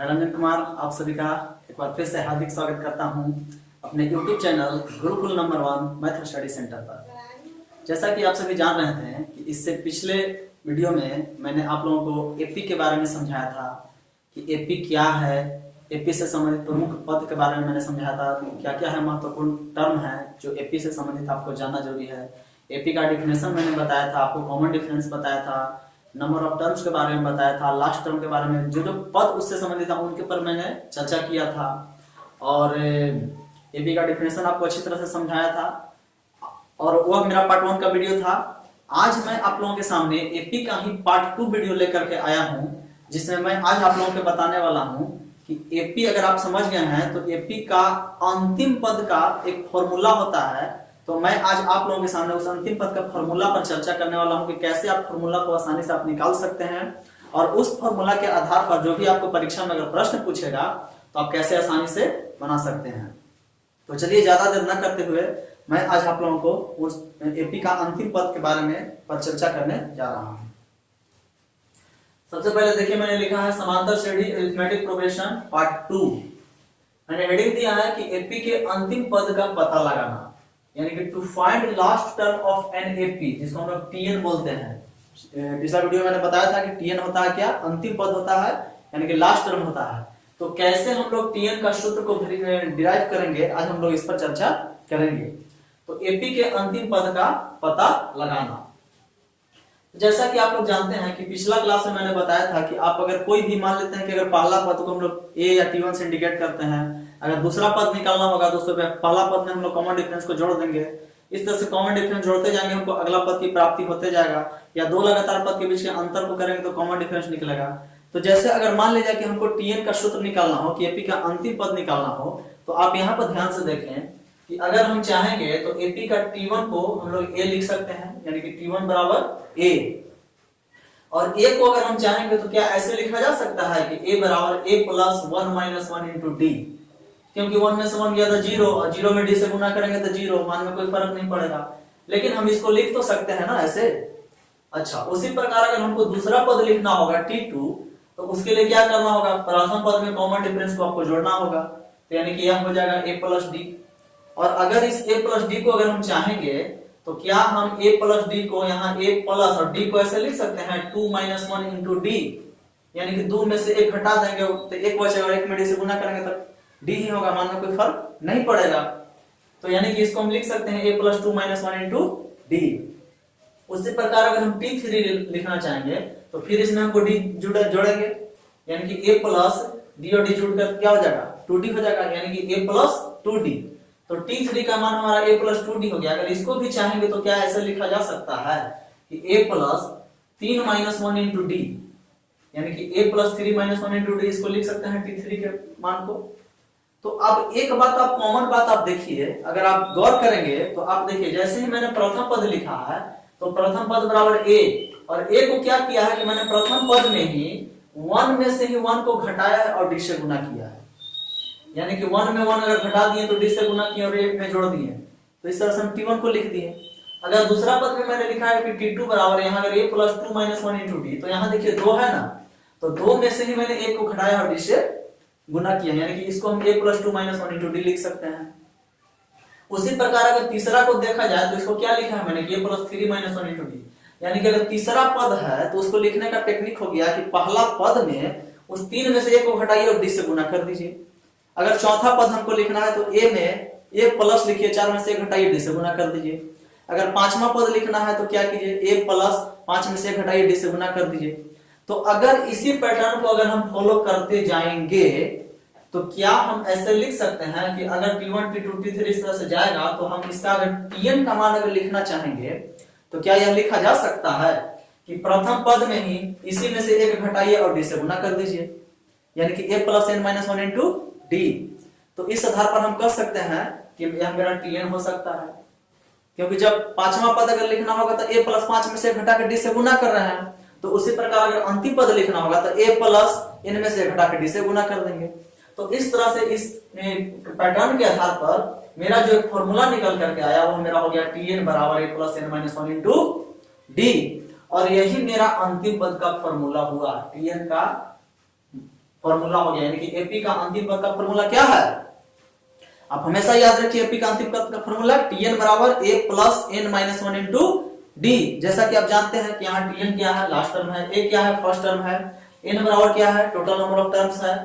मैं रंजन कुमार आप सभी का एक बार फिर से हार्दिक स्वागत करता हूं अपने YouTube channel Gurukul number 1 math study centre पर। जैसा कि आप सभी जान रहे थे कि इससे पिछले वीडियो में मैंने आप लोगों को एपी के बारे में समझाया था कि एपी क्या है, एपी से संबंधित प्रमुख पद के बारे में मैंने समझाया था, क्या क्या है महत्वपूर्ण टर्म है जो एपी से संबंधित आपको जानना जरूरी है। एपी का डिफिनेशन मैंने बताया था, आपको कॉमन डिफरेंस बताया था, नंबर ऑफ टर्म्स के बारे में बताया था, लास्ट टर्म के बारे में, जो जो पद उससे संबंधित था उनके ऊपर मैंने चर्चा किया था और एपी का डिफिनेशन आपको अच्छी तरह से समझाया था और वह मेरा पार्ट 1 का वीडियो था। आज मैं आप लोगों के सामने एपी का ही पार्ट 2 वीडियो लेकर के आया हूं, जिसमें मैं आज आप लोगों को बताने वाला हूं कि एपी अगर आप समझ गए हैं तो एपी का अंतिम पद का एक फॉर्मूला होता है। तो मैं आज आप लोगों के सामने उस अंतिम पद का फॉर्मूला पर चर्चा करने वाला हूं कि कैसे आप फॉर्मूला को आसानी से आप निकाल सकते हैं और उस फॉर्मूला के आधार पर जो भी आपको परीक्षा में अगर प्रश्न पूछेगा तो आप कैसे आसानी से बना सकते हैं। तो चलिए ज्यादा देर न करते हुए मैं आज आप लोगों को उस एपी का अंतिम पद के बारे में पर चर्चा करने जा रहा हूं। सबसे पहले देखिए मैंने लिखा है समांतर श्रेणी अरिथमेटिक प्रोग्रेशन पार्ट 2। मैंने हेडिंग दिया है कि एपी के अंतिम पद का पता लगाना, यानी कि to find last term of an AP, जिसको हम लोग टीएन बोलते हैं। पिछला वीडियो में मैंने बताया था कि टीएन होता है क्या, अंतिम पद होता है, यानी कि लास्ट टर्म होता है। तो कैसे हम लोग टीएन का सूत्र को डिराइव करेंगे, आज हम लोग इस पर चर्चा करेंगे। तो एपी के अंतिम पद का पता लगाना, जैसा कि आप लोग जानते हैं कि पिछला क्लास में मैंने बताया था कि आप अगर कोई भी मान लेते हैं कि अगर पहला पद को हम लोग ए या टी1 से इंडिकेट करते हैं, अगर दूसरा पद निकालना होगा तो उसमें पहला पद में हम लोग कॉमन डिफरेंस को जोड़ देंगे। इस तरह से कॉमन डिफरेंस जोड़ते जाएंगे, हमको अगला पद की प्राप्ति होते जाएगा, या दो लगातार पद के बीच के अंतर को करेंगे तो कॉमन डिफरेंस निकलेगा। तो जैसे अगर मान लीजिए कि हमको टीएन का सूत्र निकालना हो, कि एपी का अंतिम पद निकालना हो, तो आप यहाँ पर ध्यान से देखें कि अगर हम चाहेंगे तो एपी का टी1 को हम लोग ए लिख सकते हैं, यानी कि टी1 बराबर ए, और ए को अगर हम चाहेंगे तो क्या ऐसे लिखा जा सकता है कि ए बराबर A plus 1 minus 1 into D, क्योंकि 1 में से 1 गया था 0 और 0 में डी से गुना करेंगे तो 0, मान में कोई फर्क नहीं पड़ेगा। लेकिन हम इसको लिख तो सकते हैं ना ऐसे। अच्छा, उसी प्रकार अगर हमको दूसरा पद लिखना होगा t2, तो उसके लिए क्या करना होगा, प्रथम पद में कॉमन डिफरेंस को आपको जोड़ना होगा, तो यानी कि यह हो जाएगा a प्लस डी। और अगर इस a प्लस डी को अगर हम चाहेंगे तो क्या हम a प्लस डी को यहाँ a प्लस और d को ऐसे लिख सकते हैं 2 माइनस 1 इंटू डी, यानी कि 2 में से 1 घटा देंगे तो 1 बचेगा और 1 में d से गुना करेंगे तो d ही होगा, मान में कोई फर्क नहीं पड़ेगा। तो यानी कि इसको हम लिख सकते हैं a plus 2 minus 1 into D. उसी प्रकार अगर हम t3 लिखना चाहेंगे तो फिर इसमें हमको d जोड़ेंगे, यानी कि a प्लस d और d जुड़कर क्या हो जाएगा 2d हो जाएगा, यानी कि a प्लस 2d। तो t3 का मान हमारा a प्लस 2d हो गया। अगर इसको भी चाहेंगे तो क्या ऐसे लिखा जा सकता है कि a plus 3 minus 1 into D, यानी कि a plus 3 minus 1 into D, इसको लिख सकते हैं t3 के मान को। तो अब एक बात आप कॉमन बात आप देखिए, अगर आप गौर करेंगे तो आप देखिए जैसे ही मैंने प्रथम पद लिखा है तो प्रथम पद बराबर a, और a को क्या किया है कि मैंने प्रथम पद में ही 1 में से ही 1 को घटाया है और d से गुना किया है, यानी कि 1 में 1 अगर घटा दिए तो d से गुना किए और 1 में जोड़ दिए, तो इस तरह से हम t1 को लिख दिए। अगर दूसरा पद में मैंने लिखा है कि t2 बराबर यहाँ अगर a plus 2 minus 1 into D, तो यहाँ देखिए 2 है ना, तो 2 में से ही मैंने 1 को घटाया और d से गुना किया, यानी कि इसको हम a plus 2 minus 1 into D लिख सकते हैं। उसी प्रकार अगर तीसरा को देखा जाए तो इसको क्या लिखा है मैंने कि a plus 3 minus 1 into D, यानी कि अगर तीसरा पद है तो उसको लिखने का टेक्निक हो गया कि पहला पद में उस 3 में से 1 को घटाइए और d से गुना कर दीजिए। अगर चौथा पद हमको लिखना है तो a में a प्लस लिखिए, 4 में से 1 घटाइए d से गुना कर दीजिए। अगर पांचवा पद लिखना है तो क्या कीजिए, a प्लस 5 में से 1 घटाइए d से गुना कर दीजिए। तो अगर इसी पैटर्न को अगर हम फॉलो करते जाएंगे तो क्या हम ऐसे लिख सकते हैं कि अगर t1 t2 t3 इस तरह से जाएगा तो हम इसका अगर tn का मान अगर लिखना चाहेंगे तो क्या यह लिखा जा सकता है कि प्रथम पद में ही इसी में से 1 घटाइए और d से गुना कर दीजिए, यानी कि a plus n minus 1 into D. तो इस आधार पर हम कह सकते हैं कि यह मेरा टीएन हो सकता है, क्योंकि जब पांचवा पद अगर लिखना होगा तो a प्लस 5 में से घटा के d से गुना कर रहे हैं, तो उसी प्रकार अगर अंतिम पद लिखना होगा तो a प्लस n में से घटा के d से गुना कर देंगे। तो इस तरह से इस पैटर्न के आधार पर मेरा जो एक फॉर्मूला निकल करके आया वो मेरा हो गया टीएन बराबर a plus n minus 1 into D, और यही मेरा अंतिम पद का फॉर्मूला हुआ टीएन का फॉर्मूला हो गया, यानी कि एपी का अंतिम पद का फॉर्मूला क्या है? आप हमेशा याद रखिए एपी का अंतिम पद का फॉर्मूला Tn बराबर a plus n minus one into D. जैसा कि आप जानते हैं कि यहाँ Tn क्या है, लास्ट टर्म है, a क्या है, फर्स्ट टर्म है, n बराबर क्या है, टोटल नंबर ऑफ टर्म्स है,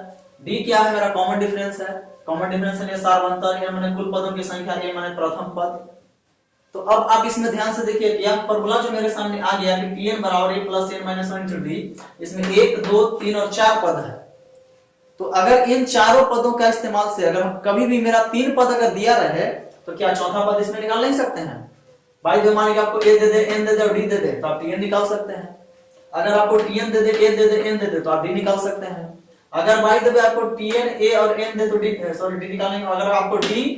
d क्या है, मेरा कॉमन डिफरेंस है, कॉमन डिफरेंस है सारवंतर, n माने कुल पदों की संख्या, a माने प्रथम पद। तो अब आप इसमें ध्यान से देखिए कि यह फॉर्मूला जो मेरे सामने आ गया कि Tn बराबर a plus n minus one into D, इसमें 1 2 3 और 4 पद है। तो अगर इन चारों पदों का इस्तेमाल से अगर हम कभी भी मेरा 3 पद अगर दिया रहे तो क्या चौथा पद इसमें निकाल नहीं सकते हैं? भाई जो मान लीजिए आपको a दे दे, n दे दे और d दे दे तो आप Tn निकाल सकते हैं। अगर आपको Tn they they, a they they, n दे दे तो आप d निकाल सकते हैं। अगर भाई दे आपको Tn a और n दे तो d निकालेंगे। अगर आपको d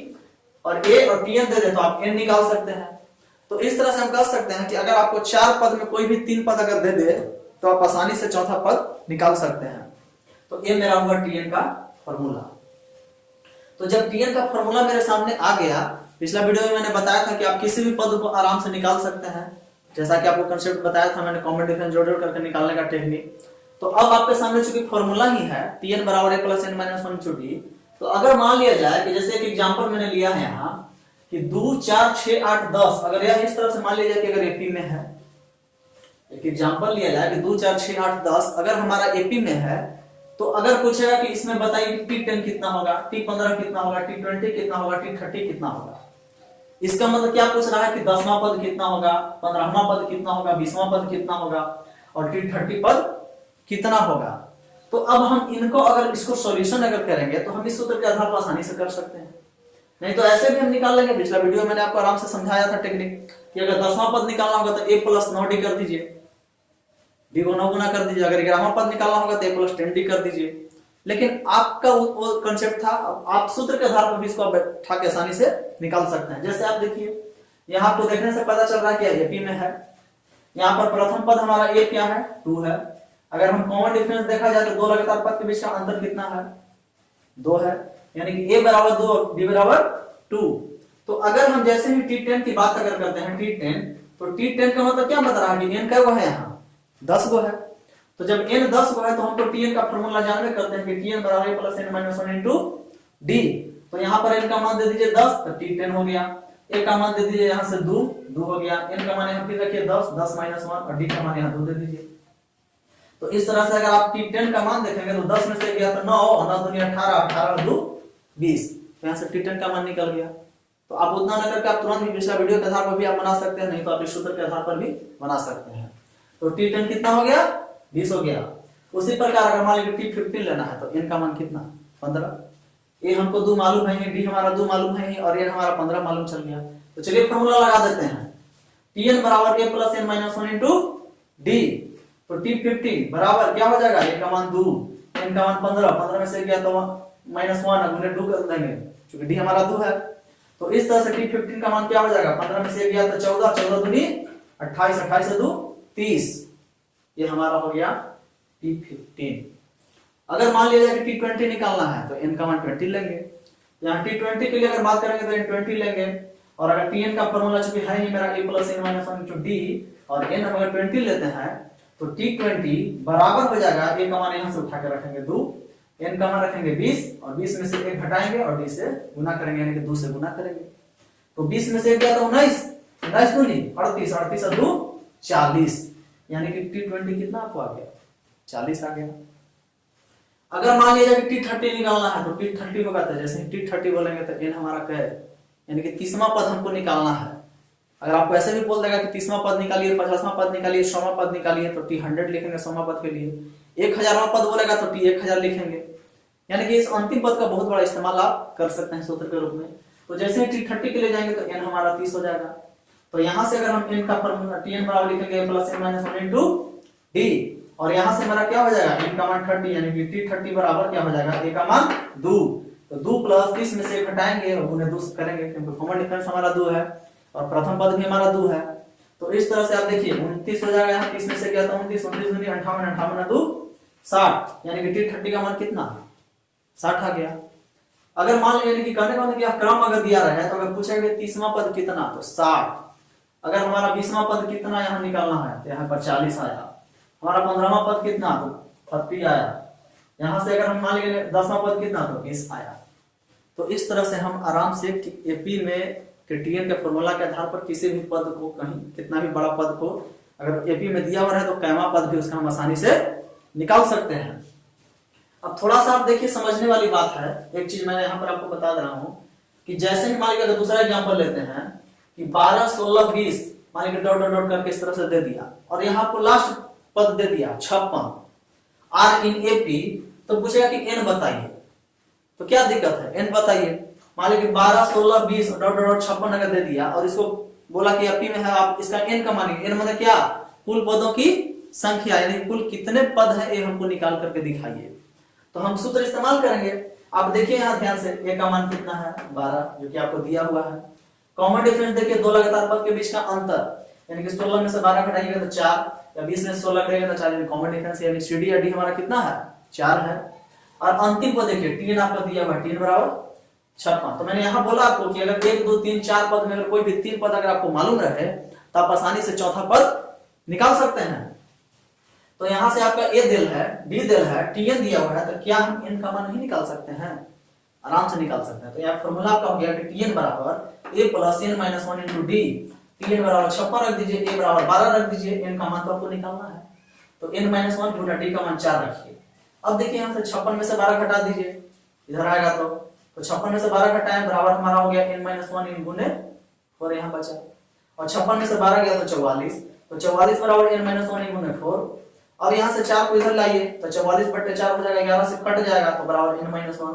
और a और Tn दे दे तो आप n निकाल सकते हैं। तो इस तरह से हम कह सकते हैं कि अगर आपको 4 पद में कोई भी 3 पद अगर दे दे तो आप आसानी से चौथा पद निकाल सकते हैं। तो ये मेरा हुआ Tn का फॉर्मूला। तो जब Tn का फॉर्मूला मेरे सामने आ गया, पिछला वीडियो में मैंने बताया था कि आप किसी भी पद को आराम से निकाल सकते हैं, जैसा कि आपको कंसेप्ट बताया था मैंने, कॉमन डिफरेंस जोड़ जोड़ करके निकालने का टेक्निक। तो अब आपके सामने चूंकि फॉर्मूला ही है Tn बराबर a plus n minus one into D, तो अगर मान लिया जाए कि जैसे एक एग्जांपल मैंने लिया है यहाँ कि 2 4 6 8 10, अगर यह इस तरह से मान लिया जाए कि अगर एपी में है, एक एग्जांपल लिया जाए कि 2 4 6 8 10 अगर हमारा एपी में है, तो अगर पूछेगा कि इसमें बताइए T10 कितना होगा, T15 कितना होगा, T20 कितना होगा, T30 कितना होगा। इसका मतलब क्या पूछ रहा है कि 10वां पद कितना होगा, 15वां पद कितना होगा, 20वां पद कितना होगा और T30 पद कितना होगा। तो अब हम इनको अगर इसको सॉल्यूशन अगर करेंगे तो हम इस सूत्र के आधार पर आसानी से कर सकते हैं, नहीं तो ऐसे भी हम निकाल लेंगे। पिछला वीडियो मैंने आपको आराम से समझाया था टेक्निक कि अगर 10वां पद निकालना होगा तो a प्लस 9d कर दीजिए, d को 9 गुना कर दीजिए। अगर 11वां पद निकालना होगा तो a प्लस 10d कर दीजिए। लेकिन आपका वो कंसेप्ट था, आप सूत्र के आधार पर भी इसको बैठा के आसानी से निकाल सकते हैं। जैसे आप देखिए यहाँ आपको देखने से पता चल रहा है कि एपी में है, यहाँ पर प्रथम पद हमारा a क्या है, 2 है। अगर हम कॉमन डिफरेंस देखा जाए तो दो लगातार पद के बीच का अंतर कितना है, 2 है, यानी कि a बराबर 2 d बराबर 2। तो अगर हम जैसे ही T10 की बात अगर करते हैं T10, तो T10 का मतलब क्या बता रहा है कि n क्या है, यहाँ 10 गो है। तो जब n 10 गो है तो हमको Tn का फॉर्मूला जानवे करते हैं कि Tn बराबर plus n minus one into D. तो यहाँ पर n का मान दे दीजिए 10 तो T10 हो गया, a का मान दे दीजिए यहाँ से 2 हो गया, n का मान यहाँ फिर रखिए 10 माइनस 1 और d का मान यहाँ 2 दे दीजिए। तो इस तरह से अगर आप T10 का मान देखेंगे तो 10 में से गया तो 9 और 9 दूनी 18, 18 2 20, तो यहाँ से T10 का मान निकल गया। तो आप उतना न करके आप तुरंत भी पिछला वीडियो के आधार पर भी आप बना सकते हैं, नहीं तो आप इस सूत्र के आधार पर भी बना सकते हैं। तो T10 कितना हो गया, 20 हो गया। उसी प्रकार अगर मान लीजिए T15 लेना है तो n का मान कितना, 15। a हमको 2 मालूम है, d हमारा 2 मालूम है और n हमारा 15 मालूम चल गया। तो चलिए फॉर्मूला लगा देते हैं, Tn बराबर a plus n minus one into D. तो T15 बराबर क्या हो जाएगा, a का मान 2, n का मान 15, 15 में से गया तो माइनस 1 गुने 2 कर देंगे क्योंकि d हमारा 2 है। तो इस तरह से T15 का मान क्या हो जाएगा, 15 में से गया तो 14, 14 दूनी 28, 28 से 2 30, ये हमारा हो गया T15। अगर मान लिया जाए कि T20 निकालना है तो n का मान 20 लेंगे। यहाँ T20 के लिए अगर बात करेंगे तो n 20 लेंगे, और अगर Tn का फॉर्मूला चूंकि है ही मेरा a plus n minus one into D और n हम अगर 20 लेते हैं तो T20 बराबर हो जाएगा, a का मान यहाँ से उठा के रखेंगे 2, n का मान रखेंगे 20 और 20 में से 1 घटाएंगे और d से गुना करेंगे, यानी कि 2 से गुना करेंगे। तो 20 में से 1 गया तो 19, 19 दूनी 38, 38 और 2 40, यानी कि T20 कितना आपको आ गया, 40 आ गया। अगर मान लिया जाए कि T30 निकालना है तो T30 होगा, तो जैसे T30 बोलेंगे तो n हमारा क्या है, यानी कि 30वां पद हमको निकालना है। अगर आपको ऐसे भी बोल देगा कि 30वां पद निकालिए, 50वां पद निकालिए, 100वां पद निकालिए तो T100 लिखेंगे 100वां पद के लिए। 1000वां पद बोलेगा तो T1000 लिखेंगे, यानी कि इस अंतिम पद का बहुत बड़ा इस्तेमाल आप कर सकते हैं सूत्र के रूप में। तो जैसे T30 के लिए जाएंगे तो n हमारा 30 हो जाएगा। तो यहाँ से अगर हम n का फॉर्मूला Tn बराबर लिखेंगे plus n minus one into D, और यहाँ से हमारा क्या हो जाएगा, n का मान 30, यानी कि T30 बराबर क्या हो जाएगा, a का मान 2। तो 2 प्लस 30 में से घटाएंगे और गुने 2 करेंगे क्योंकि कॉमन डिफरेंस हमारा 2 है और प्रथम पद भी हमारा 2 है। तो इस तरह से आप देखिए 29 हो जाएगा, यहाँ 30 में से गया तो 29, 29 दूनी 58, 58 2 60, यानी कि T30 का मान कितना, 60 आ गया। अगर मान लीजिए, यानी कि कहने का मतलब क्रम अगर दिया रहा है तो अगर पूछेगा 30वां पद कितना तो 60, अगर हमारा 20वां पद कितना यहाँ निकालना है तो यहाँ पर 40 आया, हमारा 15वां पद कितना तो 30 आया, यहाँ से अगर हम मान लीजिए 10वां पद कितना तो 20 आया। तो इस तरह से हम आराम से एपी में टीएन के फॉर्मूला के आधार पर किसी भी पद को, कहीं कितना भी बड़ा पद को अगर एपी में दिया हुआ है तो कैमा पद भी उसका हम आसानी से निकाल सकते हैं। अब थोड़ा सा आप देखिए समझने वाली बात है, एक चीज मैं यहाँ पर आपको बता दे रहा हूँ कि जैसे कि मान लीजिए अगर दूसरा एग्जाम्पल लेते हैं कि 12, 16, 20 मान लीजिए डॉट डॉट डॉट करके इस तरह से दे दिया और यहाँ आपको लास्ट पद दे दिया 56 आर इन एपी, तो पूछेगा कि एन बताइए। तो क्या दिक्कत है, एन बताइए। मान लीजिए 12, 16, 20 डॉट डॉट 56 अगर दे दिया और इसको बोला कि एपी में है, आप इसका एन का मानिए। एन माने क्या, कुल पदों की संख्या, यानी कुल कितने पद है ये हमको निकाल करके दिखाइए। तो हम सूत्र इस्तेमाल करेंगे। आप देखिए यहाँ ध्यान से, ए का मान कितना है 12, जो कि आपको दिया हुआ है। कॉमन डिफरेंस देखिए, दो लगातार पद के बीच का अंतर, यानी कि 16 में से 12 घटाइएगा तो 4, या 20 में से 16 घटाइएगा तो 4, यानी कॉमन डिफरेंस यानी सीडी या डी हमारा कितना है 4 है। और अंतिम पद देखिए टीएन आपका दिया हुआ है, टीएन बराबर 56। तो मैंने यहाँ बोला आपको कि अगर 1, 2, 3, 4 पद में अगर कोई भी 3 पद अगर आपको मालूम रहे तो आप आसानी से चौथा पद निकाल सकते हैं। तो यहां से आपका ए दिल है, डी दिल है, टीएन दिया हुआ है, तो क्या हम एन का मान नहीं निकाल सकते हैं? आराम से निकाल सकते हैं। तो यहाँ फॉर्मूला आपका हो गया कि टीएन बराबर A plus N minus 1 into D. TN बराबर 56 रख दीजिए, ए बराबर 12 रख दीजिए, एन का मान तो आपको निकालना है। तो एन माइनस 1 गुना डी का मान 4 रखिए। अब देखिए यहाँ से 56 में से 12 घटा दीजिए, इधर आएगा तो 56 में से 12 घटाएं बराबर हमारा हो गया एन माइनस 1 इन गुने, और यहाँ बचा, और 56 में से 12 गया तो 44, तो 44 बराबर एन माइनस 1 इन गुने 4। अब यहाँ से 4 को इधर लाइए तो 44/4 हो जाएगा, 11 से कट जाएगा तो बराबर n माइनस 1।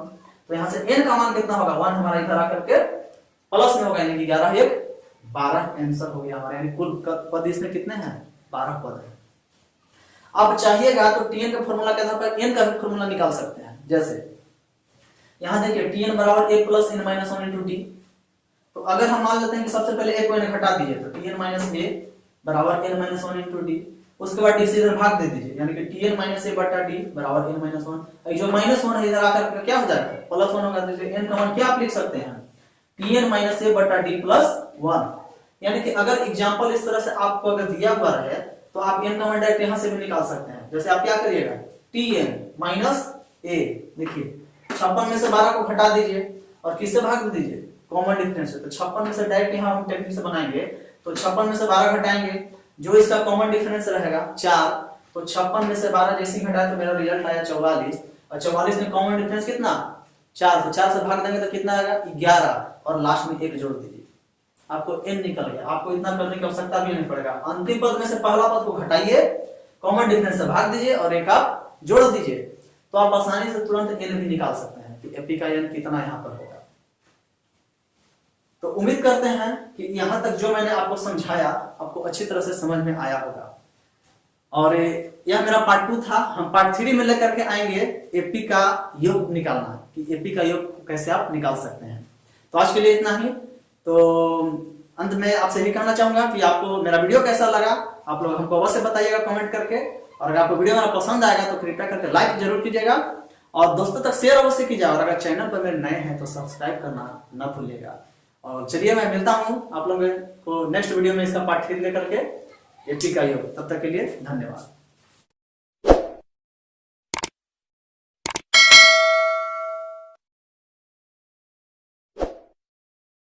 तो यहाँ से n का मान कितना होगा 1, हमारा इधर आकर के प्लस में होगा, यानी कि 11 1 12 आंसर हो गया हमारा। यानी कुल पद इसमें कितने हैं 12 पद है। अब चाहिएगा तो टीएन का फॉर्मूला के आधार पर n का भी फॉर्मूला निकाल सकते हैं। जैसे यहाँ देखिए टीएन बराबर a plus n minus 1 into D. तो अगर हम मान लेते हैं कि सबसे पहले a को n घटा दीजिए तो टीएन माइनस a बराबर n माइनस 1 इंटू डी। उसके बाद डी से इधर भाग दे दीजिए, यानी कि टीएन माइनस ए बटा डी बराबर n माइनस 1। जो माइनस 1 है इधर आकर के क्या हो जाएगा प्लस 1 होगा। तो n का मान क्या आप लिख सकते हैं टीएन माइनस ए बटा डी प्लस 1। यानी कि अगर एग्जांपल इस तरह से आपको अगर दिया हुआ रहे तो आप n का मान डायरेक्ट यहां से भी निकाल सकते हैं। जैसे आप क्या करिएगा टीएन माइनस ए, देखिए 56 में से 12 को घटा दीजिए और किससे भाग दीजिए कॉमन डिफरेंस से। तो 56 में से डायरेक्ट यहां हम टेक्निक से बनाएंगे तो 56 में से 12 घटाएंगे, जो इसका कॉमन डिफरेंस रहेगा 4, तो 56 में से 12 जैसे घटाए तो मेरा रिजल्ट आया 44, और 44 में कॉमन डिफरेंस कितना 4, तो 4 से भाग देंगे तो कितना आएगा 11, और लास्ट में 1 जोड़ दीजिए, आपको n निकल गया। आपको इतना करने की आवश्यकता भी नहीं पड़ेगा। अंतिम पद में से पहला पद को घटाइए, कॉमन डिफरेंस से भाग दीजिए और एक आप जोड़ दीजिए, तो आप आसानी से तुरंत n भी निकाल सकते हैं कि एपी का n कितना यहाँ पर होगा। तो उम्मीद करते हैं कि यहाँ तक जो मैंने आपको समझाया आपको अच्छी तरह से समझ में आया होगा। और यह मेरा पार्ट 2 था। हम पार्ट 3 में लेकर के आएंगे एपी का योग निकालना, कि एपी का योग कैसे आप निकाल सकते हैं। तो आज के लिए इतना ही। तो अंत में आपसे यही कहना चाहूंगा कि आपको मेरा वीडियो कैसा लगा आप लोग हमको अवश्य बताइएगा कमेंट करके, और अगर आपको वीडियो मेरा पसंद आएगा तो कृपया करके लाइक जरूर कीजिएगा और दोस्तों तक शेयर अवश्य कीजिएगा, और अगर चैनल पर मेरे नए हैं तो सब्सक्राइब करना न भूलिएगा। और चलिए मैं मिलता हूं आप लोगों को नेक्स्ट वीडियो में इसका पार्ट 3 लेकर के एपी का योग। तब तक के लिए धन्यवाद।